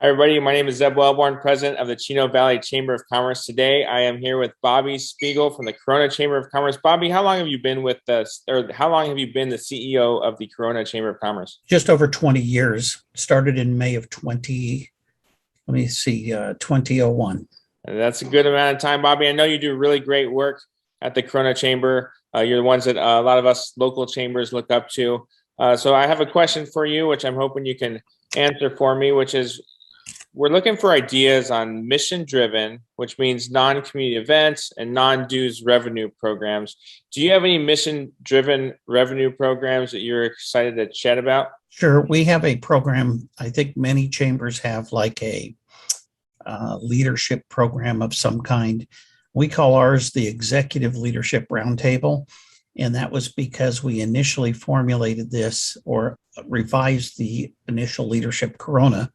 Hi, everybody. My name is Zeb Wellborn, president of the Chino Valley Chamber of Commerce. Today, I am here with Bobby Spiegel from the Corona Chamber of Commerce. Bobby, how long have you been with us, or how long have you been the CEO of the Corona Chamber of Commerce? Just over 20 years. Started in May of 2001. And that's a good amount of time, Bobby. I know you do really great work at the Corona Chamber. You're the ones that a lot of us local chambers look up to. So I have a question for you, which I'm hoping you can answer for me, which is, we're looking for ideas on mission-driven, which means non-community events and non-dues revenue programs. Do you have any mission-driven revenue programs that you're excited to chat about? Sure. We have a program. I think many chambers have like a leadership program of some kind. We call ours the Executive Leadership Roundtable. And that was because we initially formulated this or revised the initial leadership Corona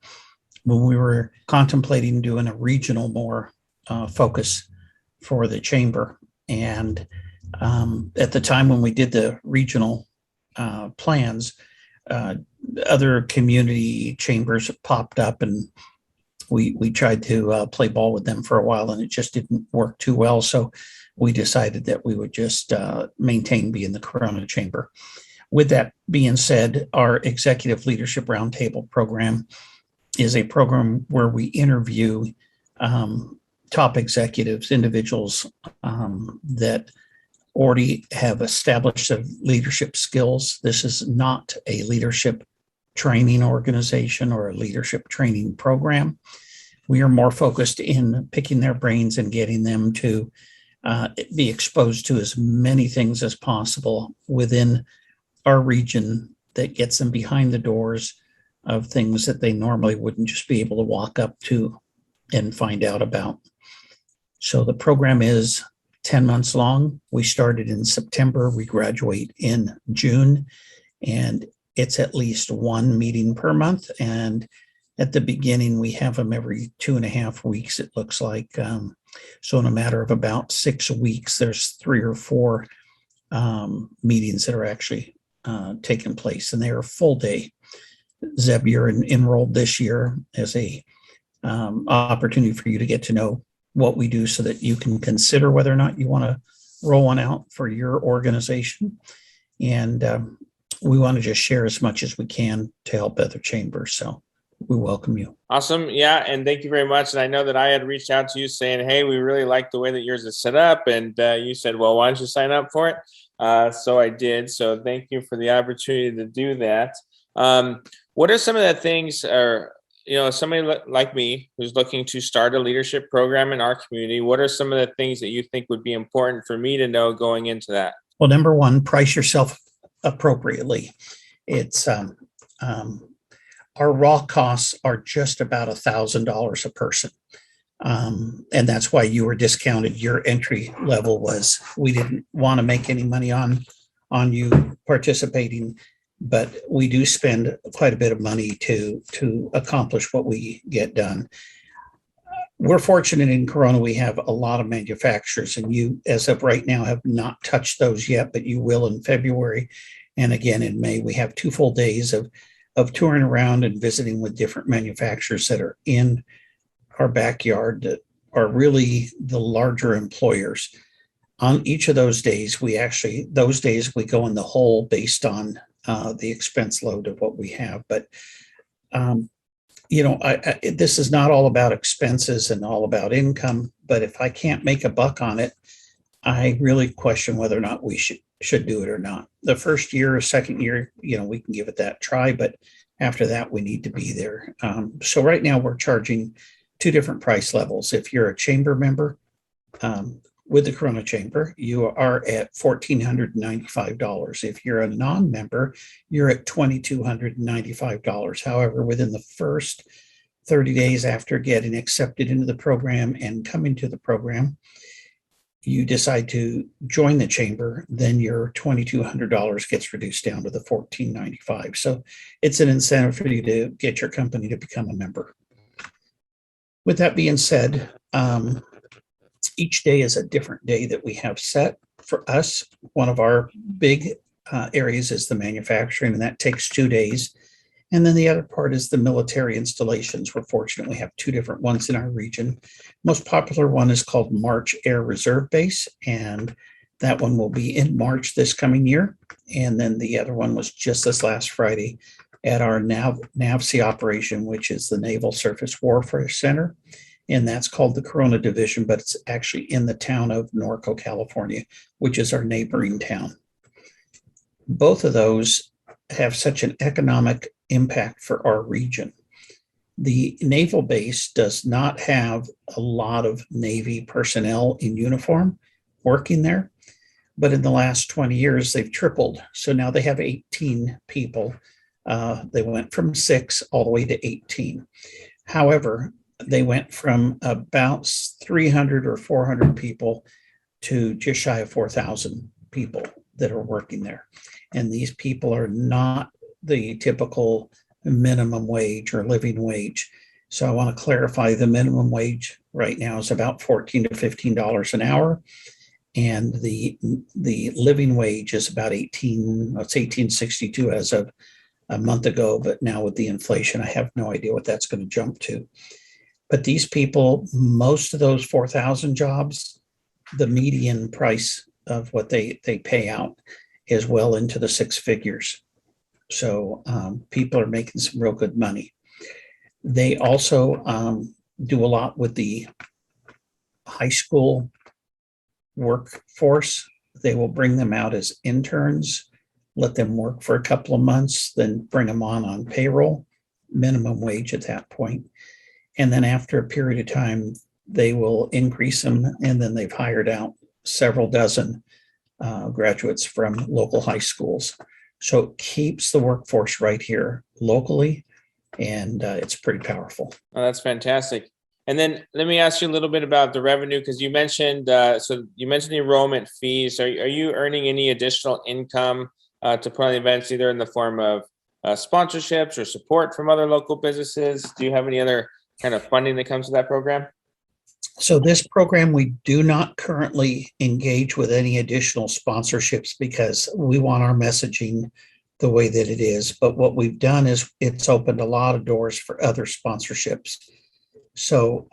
when we were contemplating doing a regional more focus for the chamber. And at the time when we did the regional plans, other community chambers popped up, and we tried to play ball with them for a while, and it just didn't work too well. So we decided that we would just maintain being the Corona Chamber. With that being said, our Executive Leadership Roundtable program is a program where we interview top executives, individuals that already have established leadership skills. This is not a leadership training organization or a leadership training program. We are more focused in picking their brains and getting them to be exposed to as many things as possible within our region that gets them behind the doors of things that they normally wouldn't just be able to walk up to and find out about. So the program is 10 months long. We started in September. We graduate in June, and it's at least one meeting per month. And at the beginning, we have them every 2.5 weeks, it looks like. So in a matter of about 6 weeks, there's 3 or 4 meetings that are actually taking place, and they are full day. Zeb, you're enrolled this year as a opportunity for you to get to know what we do so that you can consider whether or not you want to roll one out for your organization. And we want to just share as much as we can to help other chambers. So we welcome you. Awesome. Yeah. And thank you very much. And I know that I had reached out to you saying, hey, we really like the way that yours is set up. And you said, well, why don't you sign up for it? So I did. So thank you for the opportunity to do that. What are some of the things, or, somebody like me who's looking to start a leadership program in our community, what are some of the things that you think would be important for me to know going into that? Well, number one, price yourself appropriately. It's our raw costs are just about $1,000 a person. And that's why you were discounted. Your entry level was, we didn't want to make any money on you participating, but we do spend quite a bit of money to accomplish what we get done. We're fortunate in Corona, we have a lot of manufacturers, and you, as of right now, have not touched those yet, but you will in February. And again, in May, we have 2 full days of touring around and visiting with different manufacturers that are in our backyard that are really the larger employers. On each of those days, we go in the hole based on the expense load of what we have. But, this is not all about expenses and all about income, but if I can't make a buck on it, I really question whether or not we should do it or not. The first year or second year, we can give it that try, but after that, we need to be there. So right now we're charging 2 different price levels. If you're a chamber member with the Corona Chamber, you are at $1,495. If you're a non-member, you're at $2,295. However, within the first 30 days after getting accepted into the program and coming to the program, you decide to join the chamber, then your $2,200 gets reduced down to the $1,495. So it's an incentive for you to get your company to become a member. With that being said, each day is a different day that we have set for us. One of our big areas is the manufacturing, and that takes 2 days. And then the other part is the military installations. We're fortunate we have two different ones in our region. Most popular one is called March Air Reserve Base, and that one will be in March this coming year. And then the other one was just this last Friday at our NAVSEA operation, which is the Naval Surface Warfare Center. And that's called the Corona Division, but it's actually in the town of Norco, California, which is our neighboring town. Both of those have such an economic impact for our region. The naval base does not have a lot of Navy personnel in uniform working there, but in the last 20 years, they've tripled. So now they have 18 people. They went from 6 all the way to 18. However, they went from about 300 or 400 people to just shy of 4,000 people that are working there. And these people are not the typical minimum wage or living wage. So I want to clarify, the minimum wage right now is about $14 to $15 an hour. And the living wage is about $18.62 as of a month ago. But now with the inflation, I have no idea what that's going to jump to. But these people, most of those 4,000 jobs, the median price of what they pay out is well into the 6 figures. So people are making some real good money. They also do a lot with the high school workforce. They will bring them out as interns, let them work for a couple of months, then bring them on payroll, minimum wage at that point. And then after a period of time, they will increase them, and then they've hired out several dozen graduates from local high schools. So it keeps the workforce right here locally, and it's pretty powerful. Oh, that's fantastic. And then let me ask you a little bit about the revenue, because you mentioned the enrollment fees. Are you earning any additional income to put on the events, either in the form of sponsorships or support from other local businesses? Do you have any other kind of funding that comes to that program? So this program, we do not currently engage with any additional sponsorships because we want our messaging the way that it is. But what we've done is it's opened a lot of doors for other sponsorships. So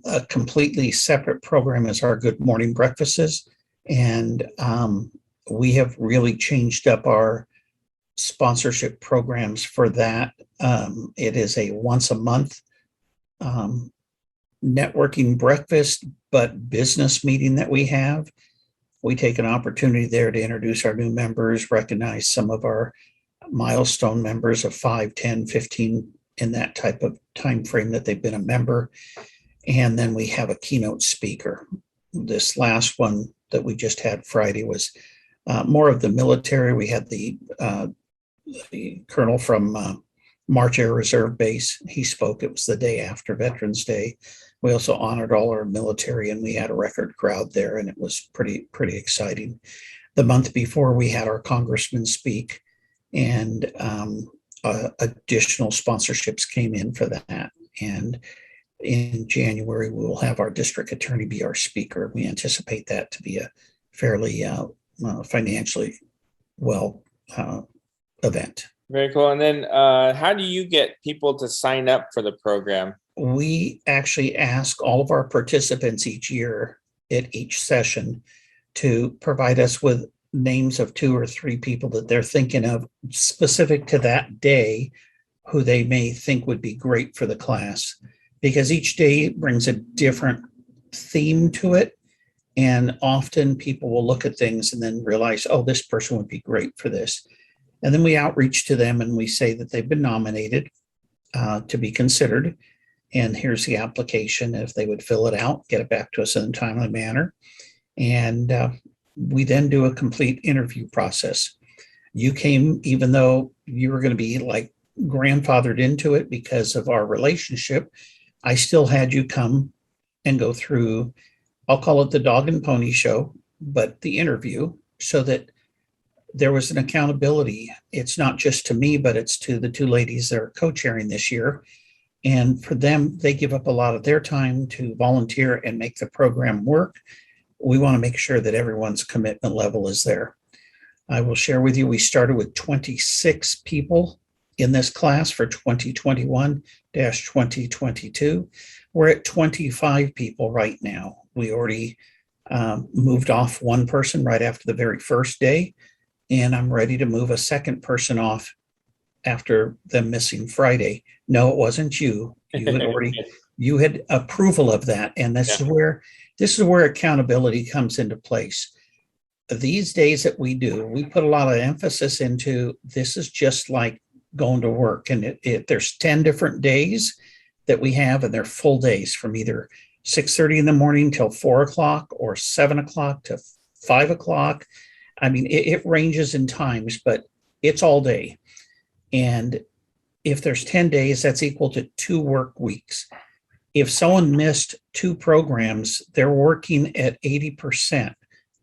a completely separate program is our Good Morning Breakfasts. And we have really changed up our sponsorship programs for that. It is a once a month networking breakfast, but business meeting that we have. We take an opportunity there to introduce our new members, recognize some of our milestone members of 5, 10, 15 in that type of time frame that they've been a member. And then we have a keynote speaker. This last one that we just had Friday was more of the military. We had the colonel from March Air Reserve Base. He spoke. It was the day after Veterans Day. We also honored all our military, and we had a record crowd there, and it was pretty exciting. The month before, we had our congressman speak, and additional sponsorships came in for that. And in January, we will have our district attorney be our speaker. We anticipate that to be a fairly financially well event. Very cool. And then how do you get people to sign up for the program? We actually ask all of our participants each year at each session to provide us with names of 2 or 3 people that they're thinking of specific to that day, who they may think would be great for the class, because each day brings a different theme to it. And often people will look at things and then realize, oh, this person would be great for this. And then we outreach to them and we say that they've been nominated to be considered. And here's the application. If they would fill it out, get it back to us in a timely manner. And we then do a complete interview process. You came, even though you were going to be like grandfathered into it because of our relationship, I still had you come and go through, I'll call it the dog and pony show, but the interview, so that there was an accountability. It's not just to me, but it's to the 2 ladies that are co-chairing this year. And for them, they give up a lot of their time to volunteer and make the program work. We want to make sure that everyone's commitment level is there. I will share with you, we started with 26 people in this class for 2021-2022. We're at 25 people right now. We already moved off one person right after the very first day, and I'm ready to move a second person off after them missing Friday. No, it wasn't you. You had approval of that, and this is where accountability comes into place. These days that we do, we put a lot of emphasis into this is just like going to work, and there's 10 different days that we have, and they're full days from either 6:30 in the morning till 4 o'clock or 7 o'clock to 5 o'clock. I mean, it ranges in times, but it's all day. And if there's 10 days, that's equal to 2 work weeks. If someone missed 2 programs, they're working at 80%.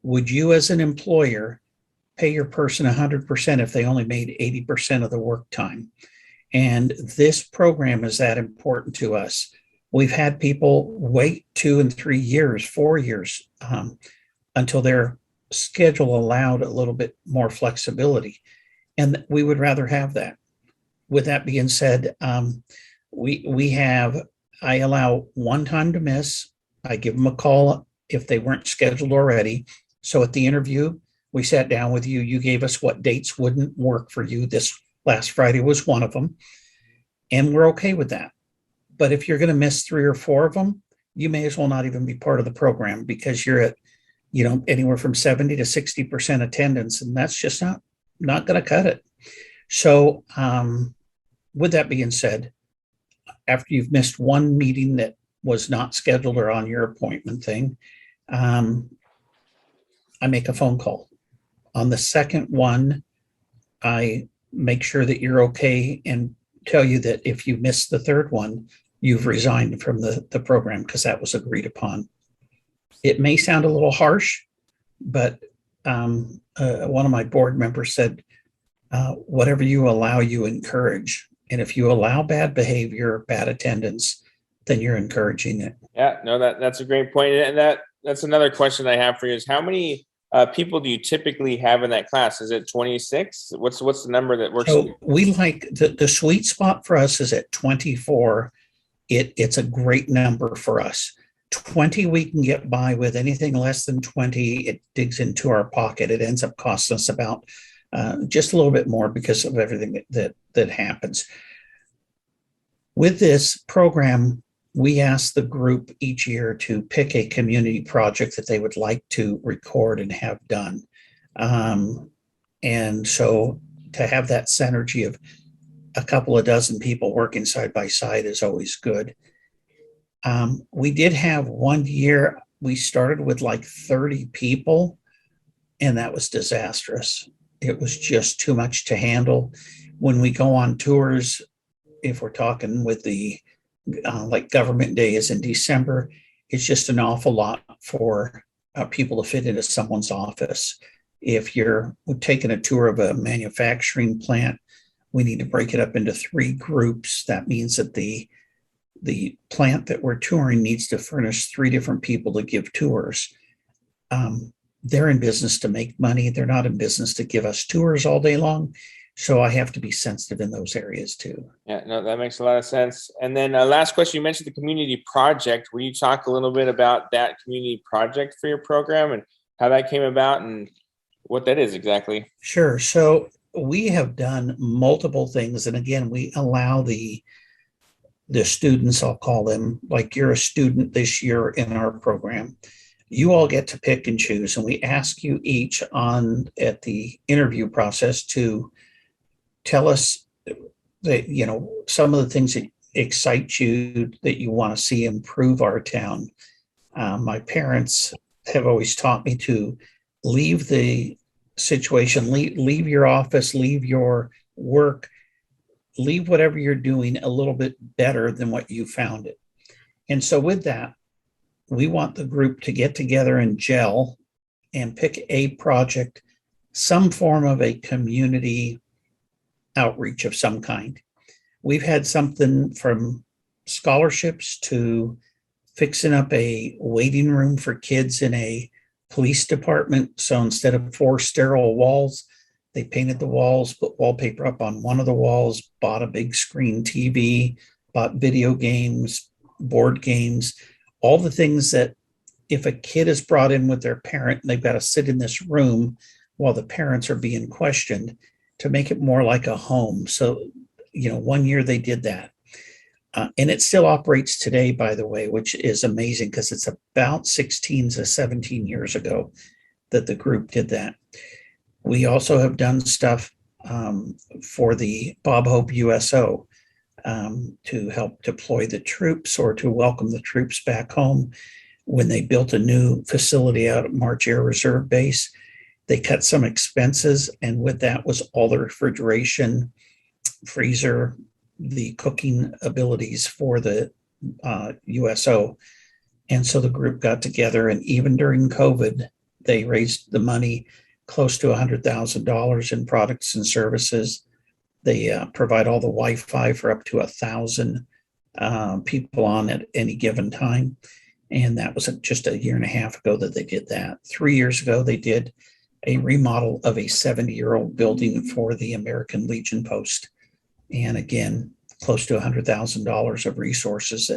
Would you, as an employer, pay your person 100% if they only made 80% of the work time? And this program is that important to us. We've had people wait 2 and 3 years, 4 years, until their schedule allowed a little bit more flexibility. And we would rather have that. With that being said, I allow one time to miss. I give them a call if they weren't scheduled already. So at the interview, we sat down with you. You gave us what dates wouldn't work for you. This last Friday was one of them. And we're okay with that. But if you're going to miss 3 or 4 of them, you may as well not even be part of the program, because you're at, anywhere from 70 to 60% attendance. And that's just not going to cut it. So with that being said, after you've missed one meeting that was not scheduled or on your appointment thing, I make a phone call. On the second one, I make sure that you're okay and tell you that if you miss the third one, you've resigned from the program, because that was agreed upon. It may sound a little harsh, but one of my board members said, whatever you allow, you encourage. And if you allow bad behavior, bad attendance, then you're encouraging it. Yeah, no, that's a great point. And that's another question I have for you is how many people do you typically have in that class? Is it 26? What's the number that works? So we like the sweet spot for us is at 24. It's a great number for us. 20, we can get by with. Anything less than 20, it digs into our pocket. It ends up costing us about just a little bit more because of everything that happens. With this program, we ask the group each year to pick a community project that they would like to record and have done. And so to have that synergy of a couple of dozen people working side by side is always good. We did have one year, we started with like 30 people, and that was disastrous. It was just too much to handle. When we go on tours, if we're talking with the like government days in December, it's just an awful lot for people to fit into someone's office. If you're taking a tour of a manufacturing plant, we need to break it up into 3 groups. That means that the plant that we're touring needs to furnish 3 different people to give tours. They're in business to make money. They're not in business to give us tours all day long. So I have to be sensitive in those areas too. Yeah, no, that makes a lot of sense. And then last question, you mentioned the community project. Will you talk a little bit about that community project for your program and how that came about and what that is exactly? Sure. So we have done multiple things. And again, we allow the students, I'll call them, like you're a student this year in our program. You all get to pick and choose. And we ask you each at the interview process to tell us that, some of the things that excite you, that you want to see improve our town. My parents have always taught me to leave the situation, leave your office, leave your work, leave whatever you're doing a little bit better than what you found it. And so with that, we want the group to get together and gel and pick a project, some form of a community outreach of some kind. We've had something from scholarships to fixing up a waiting room for kids in a police department. So instead of 4 sterile walls, They painted the walls, put wallpaper up on one of the walls, bought a big screen TV, bought video games, board games, all the things that if a kid is brought in with their parent, they've got to sit in this room while the parents are being questioned to make it more like a home. So, 1 year they did that. And it still operates today, by the way, which is amazing because it's about 16 to 17 years ago that the group did that. We also have done stuff for the Bob Hope USO to help deploy the troops or to welcome the troops back home. When they built a new facility out at March Air Reserve Base, they cut some expenses, and with that was all the refrigeration, freezer, the cooking abilities for the USO. And so the group got together, and even during COVID, they raised the money close to $100,000 in products and services. They provide all the Wi-Fi for up to 1,000 people on at any given time. And that was just a year and a half ago that they did that. 3 years ago, they did a remodel of a 70-year-old building for the American Legion Post. And again, close to $100,000 of resources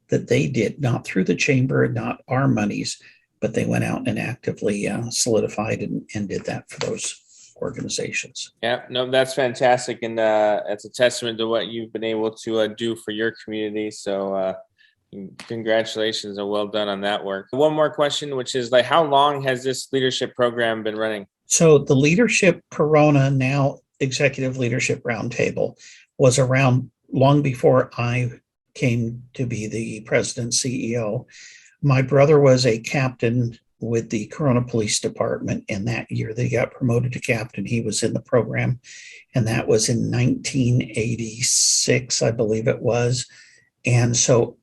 that they did, not through the chamber, not our monies, but they went out and actively solidified and did that for those organizations. Yeah, no, that's fantastic. And it's a testament to what you've been able to do for your community. So congratulations and well done on that work. One more question, which is like, how long has this leadership program been running? So the Leadership Corona, now Executive Leadership Roundtable, was around long before I came to be the president CEO. My brother was a captain with the Corona Police Department, and that year they got promoted to captain. He was in the program, and that was in 1986, I believe it was. And so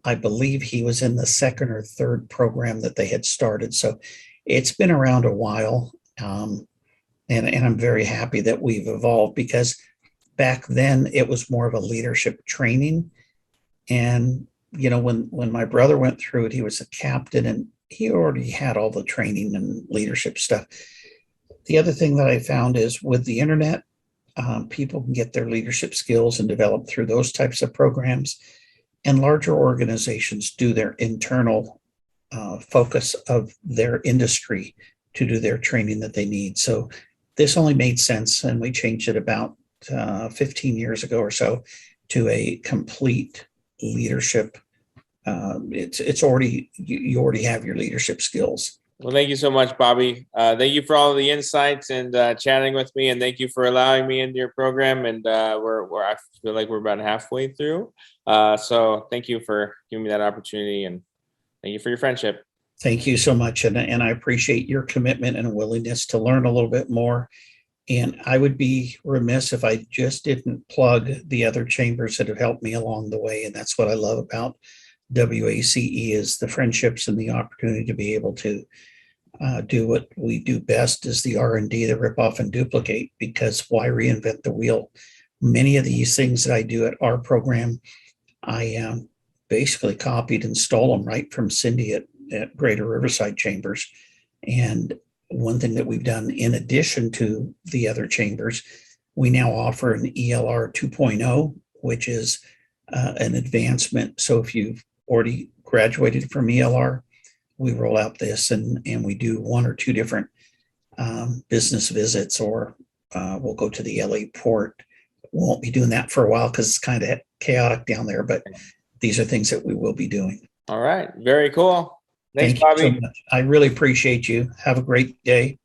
I believe he was in the second or third program that they had started. So it's been around a while. And I'm very happy that we've evolved, because back then it was more of a leadership training. And, when my brother went through it, he was a captain and he already had all the training and leadership stuff. The other thing that I found is with the internet, people can get their leadership skills and develop through those types of programs. And larger organizations do their internal focus of their industry to do their training that they need. So this only made sense, and we changed it about 15 years ago or so to a complete leadership. It's already, you already have your leadership skills. Well, thank you so much, Bobby. Thank you for all of the insights and chatting with me, and thank you for allowing me into your program. And I feel like we're about halfway through. So thank you for giving me that opportunity, and thank you for your friendship. Thank you so much. And I appreciate your commitment and willingness to learn a little bit more. And I would be remiss if I just didn't plug the other chambers that have helped me along the way. And that's what I love about WACE, is the friendships and the opportunity to be able to do what we do best, is the R&D, the rip off and duplicate, because why reinvent the wheel? Many of these things that I do at our program, I basically copied and stole them right from Cindy at Greater Riverside Chambers. And one thing that we've done in addition to the other chambers, we now offer an ELR 2.0, which is an advancement. So if you've already graduated from ELR, we roll out this and we do one or two different business visits, or we'll go to the LA port. Won't be doing that for a while because it's kind of chaotic down there, but these are things that we will be doing. All right. Very cool. Thanks, Thank you Bobby. so much. I really appreciate you. Have a great day.